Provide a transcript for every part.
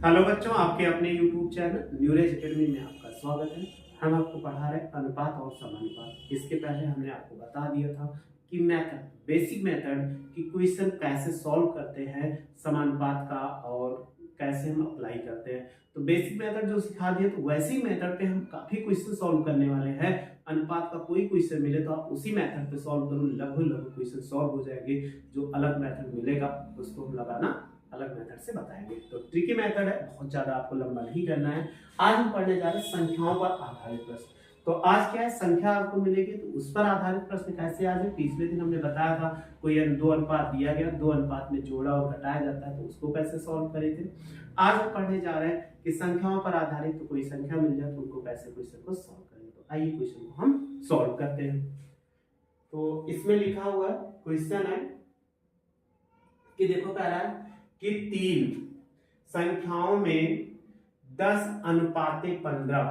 Hello बच्चों, आपके अपने YouTube चैनल न्यूरेज एकेडमी में आपका स्वागत है। हम आपको पढ़ा रहे अनुपात और समानुपात। इसके पहले हमने आपको बता दिया था कि मेथड, बेसिक मेथड कि क्वेश्चन कैसे सॉल्व करते हैं समानुपात का और कैसे हम अप्लाई करते हैं। तो बेसिक मेथड जो सिखा दिया, तो वैसी मेथड पे हम काफी क्वेश्चन सॉल्व करने वाले हैं। अनुपात का कोई क्वेश्चन मिले तो आप उसी मेथड पे सॉल्व करो, लगभग क्वेश्चन सॉल्व हो जाएंगे। जो अलग मेथड मिलेगा उसको हम लगाना अलग मेथड से बताएंगे। तो ट्रिकी मेथड है, बहुत ज्यादा आपको लंबा नहीं करना है। आज हम पढ़ने जा रहे हैं संख्याओं पर आधारित प्रश्न। तो आज क्या है, संख्या आपको मिलेगी तो उस पर आधारित प्रश्न कैसे आ जाए। पिछले दिन हमने बताया था कोई दो अनुपात दिया गया, दो अनुपात में जोड़ा और घटाया जाता है, तो उसको कैसे सॉल्व करे थे। आज हम पढ़ने जा रहे हैं कि संख्याओं पर आधारित तो कोई संख्या मिल जाए तो उनको कैसे क्वेश्चन को सॉल्व करें। तो आइए क्वेश्चन को हम सॉल्व करते हैं। तो इसमें लिखा हुआ क्वेश्चन है कि देखो कह रहा है कि तीन संख्याओं में 10 अनुपाते 15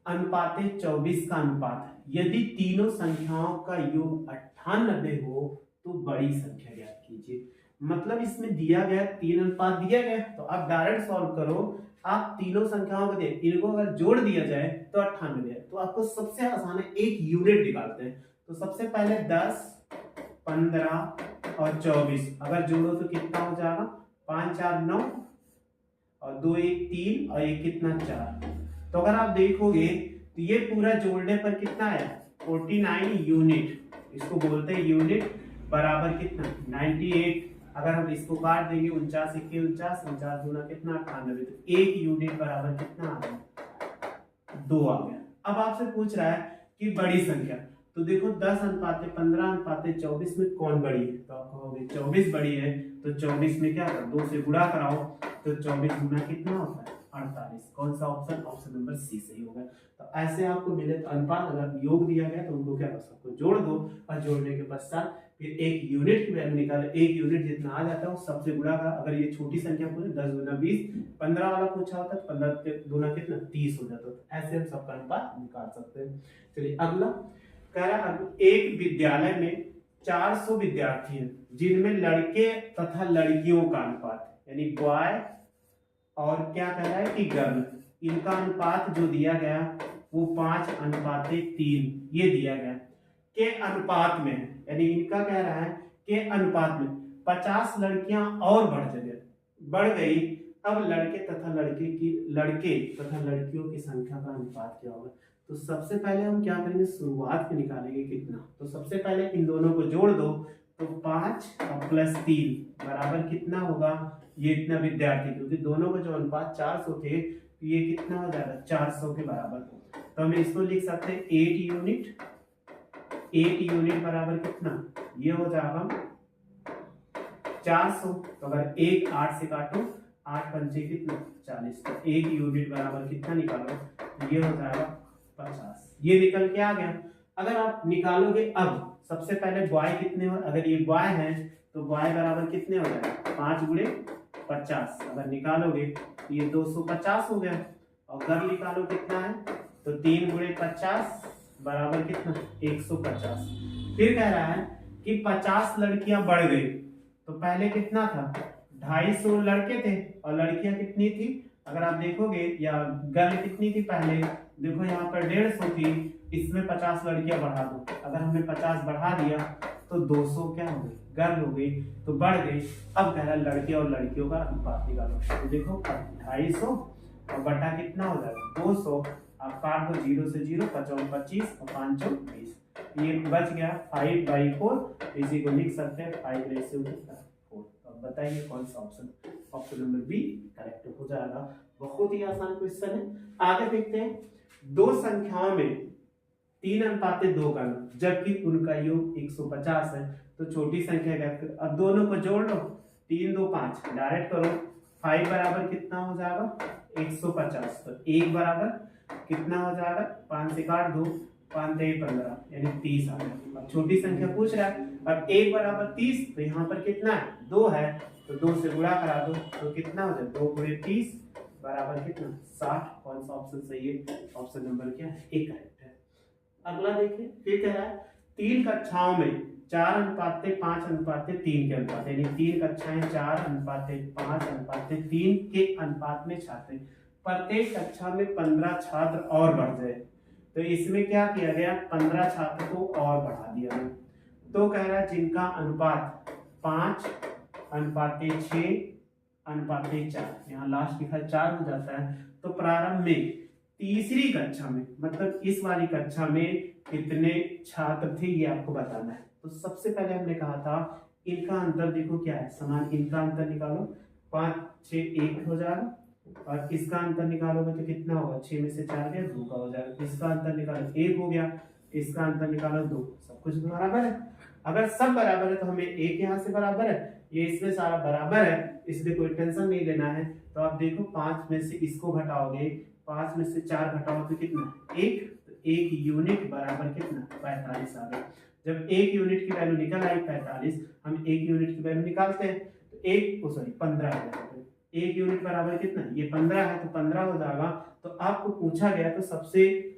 अनुपाते 24 का अनुपात है। यदि तीनों संख्याओं का योग 98 हो तो बड़ी संख्या ज्ञात कीजिए। मतलब इसमें दिया गया तीन अनुपात दिया गया, तो आप डायरेक्ट सॉल्व करो। आप तीनों संख्याओं को देख, इनको अगर जोड़ दिया जाए तो 98 है। तो आपको सबसे आसान है, एक यूनिट निकालते हैं। तो सबसे पहले 10, 15 और 24 अगर जोड़ो तो कितना हो जाएगा, 5 4 9 और 2 1 3 और एक कितना 4। तो अगर आप देखोगे तो ये पूरा जोड़ने पर कितना है, 49 यूनिट। इसको बोलते हैं यूनिट, बराबर कितना 98। अगर हम इसको काट देंगे 49 1 49, 49 दूना कितना 98, तो एक यूनिट बराबर कितना आ गया, 2 आ गया। अब आपसे पूछ रहा है कि बड़ी संख्या, तो देखो 10 अनुपाते 15 अनुपाते 24 में कौन बड़ी है। तो आप कहोगे 24 बड़ी है, तो 24 में क्या करो, 2 से गुणा कराओ, तो 24 गुना कितना होता है 48। कौन सा ऑप्शन, ऑप्शन नंबर सी सही होगा। तो ऐसे आपको मिले तो अनुपात अगर योग दिया गया तो उनको क्या करो, सबको जोड़ दो और जोड़ने के पश्चात फिर एक यूनिट की वैल्यू निकाले। एक यूनिट जितना आ जाता है वो सबसे गुणा करा। अगर ये छोटी संख्या पूछे 10 गुना 20, 15 वाला पूछा होता है 15 गुना कितना 30 हो जाता है। तो ऐसे हम सबका अनुपात निकाल सकते हैं। चलिए अगला कह रहा है, एक विद्यालय में 400 विद्यार्थी हैं जिनमें लड़के तथा लड़कियों का अनुपात, यानी बॉय और क्या कह रहा है कि गर्ल, इनका अनुपात जो दिया गया वो 5 अनुपाते 3 ये दिया गया के अनुपात में है। यानी इनका कह रहा है के अनुपात में 50 लड़कियां और बढ़ गई। अब लड़के तथा लड़कियों की संख्या का अनुपात क्या होगा। तो सबसे पहले हम क्या करेंगे, शुरुआत में निकालेंगे कितना। तो सबसे पहले इन दोनों को जोड़ दो, तो 5 और प्लस 3 बराबर कितना होगा, ये इतना विद्यार्थी, क्योंकि दोनों का जो अनुपात 400 थे तो ये कितना हो जाएगा 400 के बराबर। तो हम इसको लिख सकते हैं 8 यूनिट बराबर कितना, ये हो जाएगा 400। तो अगर 1 8 से काटो, 8 पंचे कितना 40, तो 1 यूनिट बराबर कितना निकालो, तो ये हो जाएगा 50। ये निकल के आ गया। अगर आप निकालोगे, अब सबसे पहले बॉय कितने हो, अगर ये बॉय है तो बॉय बराबर कितने हो जाएगा 5 गुणे 50। अगर निकालोगे तो ये 250 हो गया। और गर्ल निकालो कितना है, तो 3 गुणे 50 बराबर कितना 150। फिर कह रहा है कि 50 लड़कियां बढ़ गई। तो पहले कितना था, 250 लड़के थे और लड़कियां कितनी थी, अगर आप देखोगे या गर्ल कितनी थी पहले, देखो यहाँ पर 150 थी, इसमें 50 लड़कियां बढ़ा दो। अगर हमने 50 बढ़ा दिया तो 200 क्या हो गई, गर्ल हो गई, तो बढ़ गई। अब कह रहा है लड़के और लड़कियों का अनुपात निकालो। तो देखो 250 और बटा कितना हो जाएगा 200, आप काट दो 0 से 0, 55 25 और 5 20, ये बच गया 5/4। इसी को लिख सकते हैं 5/4। अब बताइए कौन सा option, option number B correct हो जाएगा। बहुत ही आसान क्वेश्चन है। आगे देखते हैं, दो संख्याओं में 3 अनुपाते 2 का, जबकि उनका योग 150 है। तो छोटी संख्या क्या, अब दोनों को जोड़ लो, 3 2 5 डायरेक्ट करो, 5 बराबर कितना हो जाएगा 150। तो 1 बराबर कितना हो जाएगा, 5 से काट दो, 5 3 15 यानी 30 आ गया। अब छोटी संख्या पूछ रहा है, अब 1 बराबर 30, तो यहाँ पर कितना है 2 है, तो 2 से गुणा करा दो, तो कितना हो जाए 2 गुणे 30 बराबर कितना 60। कौन सा ऑप्शन सही है, ऑप्शन नंबर क्या है, ए करेक्ट है। अगला देखिए, फिर कह रहा है 3 कक्षाओं में 4:5:3 के अनुपात, यानी 3 कक्षाएं 4:5:3 के अनुपात में छात्र, प्रत्येक कक्षा में 15 छात्र और बढ़ जाए। तो इसमें क्या किया गया, 15 छात्र को और बढ़ा दिया गया। तो कह रहा है जिनका अनुपात 5:6:4, यहाँ लास्ट लिखा 4 हो जाता है। तो प्रारंभ में तीसरी कक्षा में, मतलब इस वाली कक्षा में कितने छात्र थे ये आपको बताना है। तो सबसे पहले हमने कहा था इनका अंतर देखो क्या है, समान, इनका अंतर निकालो, 5 6 1 हो जाएगा, और इसका अंतर निकालोगे तो कितना होगा, 6 में से 4 गया 2 का हो जाएगा। इसका अंतर निकालो 1 हो गया, इसका अंतर निकालो 2, सब कुछ बराबर है। अगर सब बराबर है तो हमें 1 यहाँ से बराबर है, ये इसमें सारा बराबर है, इसलिए कोई टेंशन नहीं लेना है। तो आप देखो 5 में से इसको घटाओगे, 5 में से 4 घटाओ तो कितना 1, तो 1 यूनिट बराबर कितना 45 आ गया। जब 1 यूनिट की वैल्यू निकल आई 45, हम 1 यूनिट की वैल्यू निकालते हैं तो 15 है। 1 यूनिट बराबर कितना, ये 15 है तो 15 हो जाएगा। तो आपको पूछा गया तो सबसे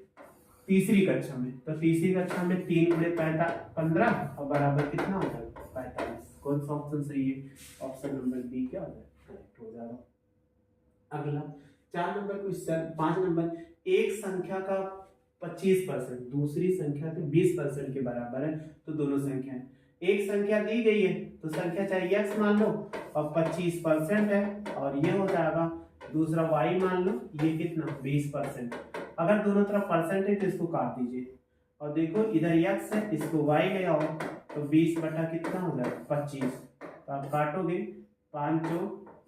तीसरी कक्षा में, तो तीसरी कक्षा में 3 × 15 और बराबर कितना हो जाएगा 45। कौन सा ऑप्शन सही है, ऑप्शन नंबर बी क्या हो जाएगा, करेक्ट हो जाएगा। अगला 4 नंबर क्वेश्चन, 5 नंबर, एक संख्या का 25% दूसरी संख्या के 20% के बराबर है, तो दोनों संख्या है। एक संख्या दी गई है तो संख्या चाहे x मान लो और 25% है, और ये हो जाएगा। दूसरा y मान लो, ये कितना 20%। अगर दोनों तरफ परसेंट है तो इसको काट दीजिए, और देखो इधर x है, इसको y ले आओ, तो 20 बटा कितना हो जाएगा 25। तो आप काटोगे 5 ×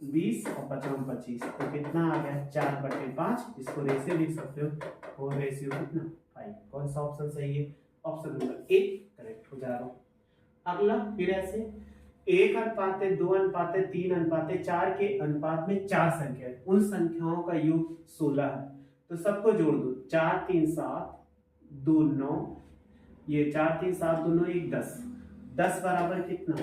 20 और 5 × 25, तो कितना आ गया 4/5। इसको रेशियो लिख सकते हो, 4 रेशियो कितना 5। कौन सा ऑप्शन सही है, ऑप्शन नंबर ए करेक्ट हो जाएगा। अगला फिर ऐसे 1:2:3:4 के अनुपात में 4 संख्या है, उन संख्याओं का योग 16 है। तो सबको जोड़ दो, 4 3 7 2 9, ये 4 3 7 2 9 1 10, 10 बराबर कितना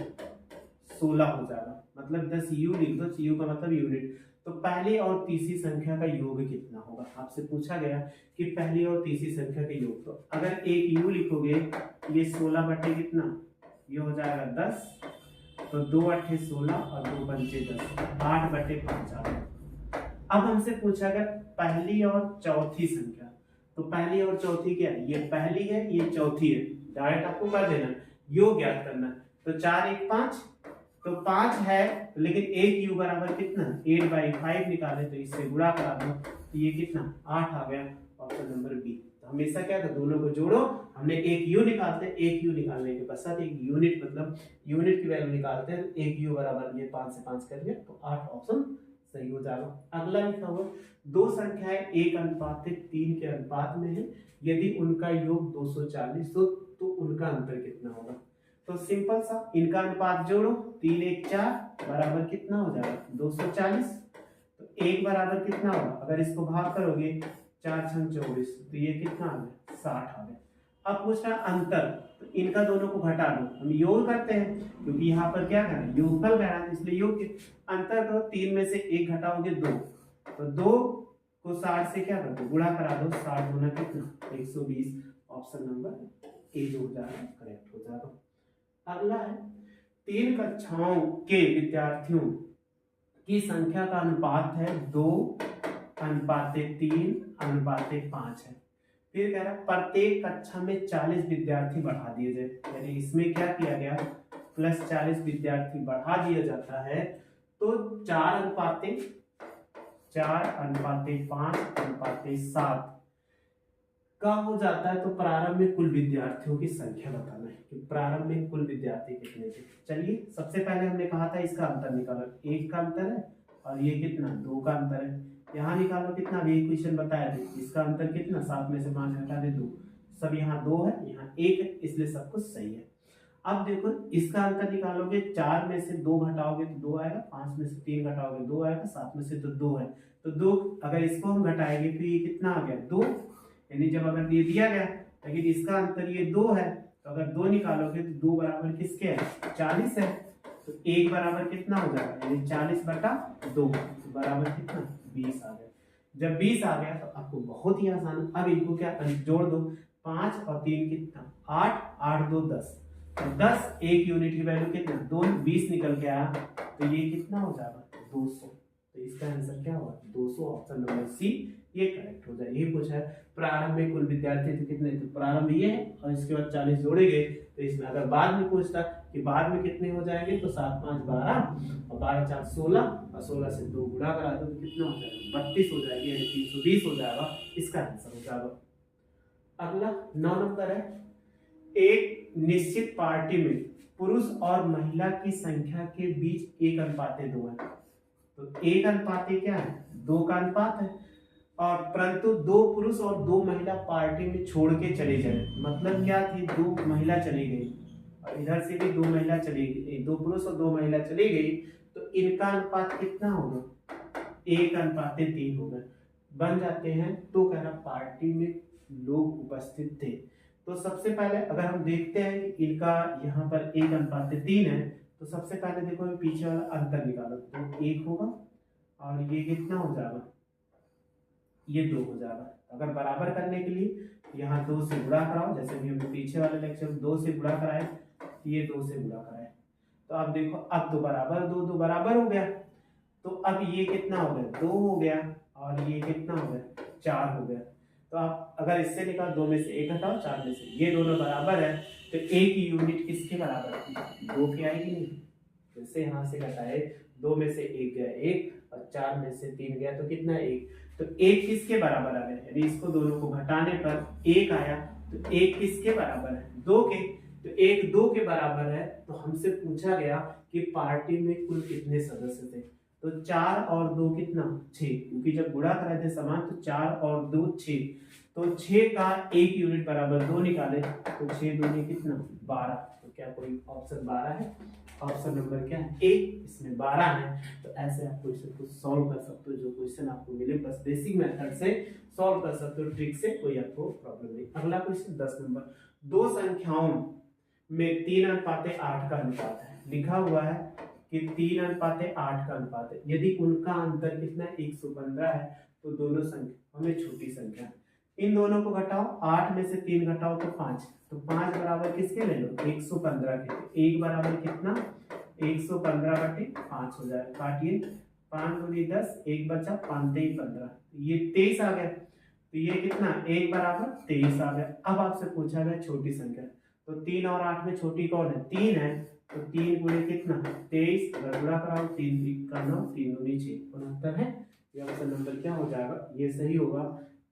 16 हो जाएगा। मतलब 10 यू लिख दो, यू का मतलब यूनिट। तो पहली और तीसरी संख्या का योग कितना होगा, आपसे पूछा गया कि पहली और तीसरी संख्या का योग। तो अगर एक यू लिखोगे, ये 16 बटे कितना, ये हो जाएगा 10, तो 2 8 16 और 2 पंचे 10, 8/5 आ गया। अब हमसे पूछा गया पहली और चौथी संख्या, तो पहली और चौथी क्या है, ये पहली है ये चौथी है, डायरेक्ट आपको कर देना, योग ज्ञात करना। तो 4 1 5, तो 5 है, लेकिन एक यू बराबर कितना 8/5 निकाले, तो इससे गुणा करा दो, तो ये कितना 8 आ गया, ऑप्शन नंबर बी। तो हमेशा क्या कर, दोनों को जोड़ो, हमने एक यू निकालते हैं, एक यू निकालने के पश्चात एक यूनिट, मतलब यूनिट की वैल्यू निकालते हैं, एक यू बराबर ये 5 से 5 कर दिया, तो 8 ऑप्शन सही हो जाएगा। अगला लिखा हुआ, दो संख्याएं 1:3 के अनुपात में है, यदि उनका योग 240 हो तो उनका अंतर कितना होगा। तो सिंपल सा, इनका अनुपात जोड़ो, 3 1 4 बराबर कितना हो जाएगा 240, तो 1 बराबर कितना होगा, अगर इसको भाग करोगे 4 6 24, तो ये कितना आ गया 60 आ गया। अब पूछ रहा अंतर, तो इनका दोनों को घटा दो, हम योग करते हैं क्योंकि यहाँ पर क्या करना, योगफल कह रहा है, इसलिए योग के अंतर करो, 3 में से 1 घटाओगे 2, तो 2 को 60 से क्या कर दो, गुणा करा दो, 60 गुना कितना 120, ऑप्शन नंबर ए जो हो जाएगा करेक्ट हो जाएगा। अगला है 3 कक्षाओं के विद्यार्थियों की संख्या का अनुपात है 2:3:5 है। फिर कह रहा है प्रत्येक कक्षा में 40 विद्यार्थी बढ़ा दिए जाए, यानी इसमें क्या किया गया प्लस 40 विद्यार्थी बढ़ा दिया जाता है, तो 4:5:7 का हो जाता है। तो प्रारंभ में कुल विद्यार्थियों की संख्या बताना है कि प्रारंभ में कुल विद्यार्थी कितने थे। चलिए सबसे पहले हमने कहा था इसका अंतर निकालो, 1 का अंतर है और ये कितना 2 का अंतर है, यहाँ निकालो कितना, भी क्वेश्चन बताया थे, इसका अंतर कितना 7 में से 5 घटा दे 2, सब यहाँ 2 है यहाँ 1 है, इसलिए सब कुछ सही है। अब देखो इसका अंतर निकालोगे, 4 में से 2 घटाओगे तो 2 आएगा, 5 में से 3 घटाओगे 2 आएगा, 7 में से तो 2 है, तो 2 अगर इसको हम घटाएंगे तो ये कितना आ गया 2, यानी जब अगर ये दिया गया लेकिन इसका अंतर ये 2 है, तो अगर 2 निकालोगे तो 2 बराबर किसके है 40 है, तो 1 बराबर कितना हो जाएगा, यानी 40/2 बराबर कितना 20 आ गया। जब 20 आ गया तो आपको बहुत ही आसान, अब इनको क्या जोड़ दो, 5 और 3 कितना 8, 8 2 10, और 10 एक यूनिट की वैल्यू कितना 2 20 निकल के आया, तो ये कितना हो जाएगा 200। तो इसका आंसर क्या होगा 200, ऑप्शन नंबर सी ये करेक्ट हो जाए। यही पूछा है प्रारंभ में कुल विद्यार्थी थे कितने, तो प्रारंभ ये है और इसके बाद 40 जोड़े गए। तो इसमें अगर बाद में पूछता कि बाद में कितने हो जाएंगे, तो 7 5 12 और 12 4 16 और 16 से 2 गुणा करा दो तो कितना हो जाएगा 32 हो जाएगी, यानी 320 हो जाएगा। इसका आंसर हो जाएगा। अगला 9 नंबर है, एक निश्चित पार्टी में पुरुष और महिला की संख्या के बीच 1:2 है। तो 1:2 क्या है 2 का अनुपात है, और परंतु 2 पुरुष और 2 महिला पार्टी में छोड़ के चले जाए। मतलब क्या थी 2 महिला चली गई और इधर से भी 2 महिला चली गई, 2 पुरुष और 2 महिला चली गई, तो इनका अनुपात कितना होगा 1:3 होगा, बन जाते हैं। तो कह रहा पार्टी में लोग उपस्थित थे। तो सबसे पहले अगर हम देखते हैं कि इनका यहाँ पर 1:3 है, तो सबसे पहले देखो पीछे वाला अंतर निकालो, तो 1 होगा और ये कितना हो जाएगा ये 2 हो जाएगा। अगर बराबर करने के लिए यहाँ 2 से गुणा कराओ, जैसे भी हमने पीछे वाले लेक्चर में 2 से गुणा कराए, ये 2 से गुणा कराए, तो अब देखो अब तो बराबर 2 2 बराबर हो गया। तो अब ये कितना हो गया 2 हो गया और ये कितना हो गया 4 हो गया। तो आप अगर इससे निकाल 2 में से 1 हटाओ 4 में से, ये दोनों बराबर है, तो 1 यूनिट किसके बराबर है 2 की आएगी नहीं। जैसे यहाँ से घटाए 2 में से 1 गया 1 और 4 में से 3 गया, तो कितना 1, तो 1 किसके बराबर आ गया, यानी इसको दोनों को घटाने पर 1 आया, तो 1 किसके बराबर है 2 के, तो 1 2 के बराबर है। तो हमसे पूछा गया कि पार्टी में कुल कितने सदस्य थे, तो 4 और 2 कितना 6, क्योंकि जब गुणा कराए थे समान, तो 4 और 2 6, तो 6 का 1 यूनिट बराबर 2 निकाले, तो 6 दूनी कितना 12। तो क्या कोई ऑप्शन 12 है, ऑप्शन नंबर क्या है ए, इसमें 12 है। तो ऐसे आप क्वेश्चन को सॉल्व कर सकते हो, जो क्वेश्चन आपको मिले बस बेसिक मेथड से सॉल्व कर सकते हो, ट्रिक से कोई आपको प्रॉब्लम नहीं। अगला क्वेश्चन 10 नंबर, दो संख्याओं में 3:8 का अनुपात है, लिखा हुआ है कि 3:8 का अनुपात है, यदि उनका अंतर कितना 115 है, तो दोनों संख्या हमें छोटी संख्या, इन दोनों को घटाओ, 8 में से 3 घटाओ तो 5, तो 5 बराबर किसके ले लो 115 के, 1 बराबर कितना 115/5 हो जाएगा। काटिए 5 दूनी 10, 1 बचा 5 3 15, ये 23 आ गया, तो ये कितना 1 बराबर 23 आ गया। अब आपसे पूछा गया छोटी संख्या, तो 3 और 8 में छोटी कौन है 3 है, तो 3 गुणे कितना 23, अगर गुणा कराओ 3 3 का 9, 3 दूनी 6 69 है। ये ऑप्शन नंबर क्या हो जाएगा, ये सही होगा।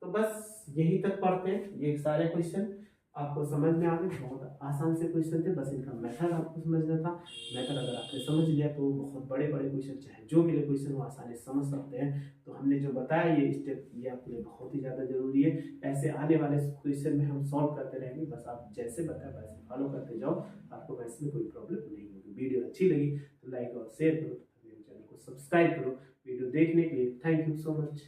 तो बस यही तक पढ़ते हैं, ये सारे क्वेश्चन आपको समझ में आ गए, बहुत आसान से क्वेश्चन थे, बस इनका मेथड आपको समझना था। मेथड अगर आपने समझ लिया तो बहुत बड़े बड़े क्वेश्चन चाहे जो मिले क्वेश्चन वो आसानी से समझ सकते हैं। तो हमने जो बताया ये स्टेप ये आपके लिए बहुत ही ज़्यादा जरूरी है। ऐसे आने वाले क्वेश्चन में हम सॉल्व करते रहेंगे, बस आप जैसे बताए वैसे फॉलो करते जाओ, आपको वैसे में कोई प्रॉब्लम नहीं होगी। वीडियो अच्छी लगी तो लाइक और शेयर करो, मेरे चैनल को सब्सक्राइब करो। वीडियो देखने के लिए थैंक यू सो मच।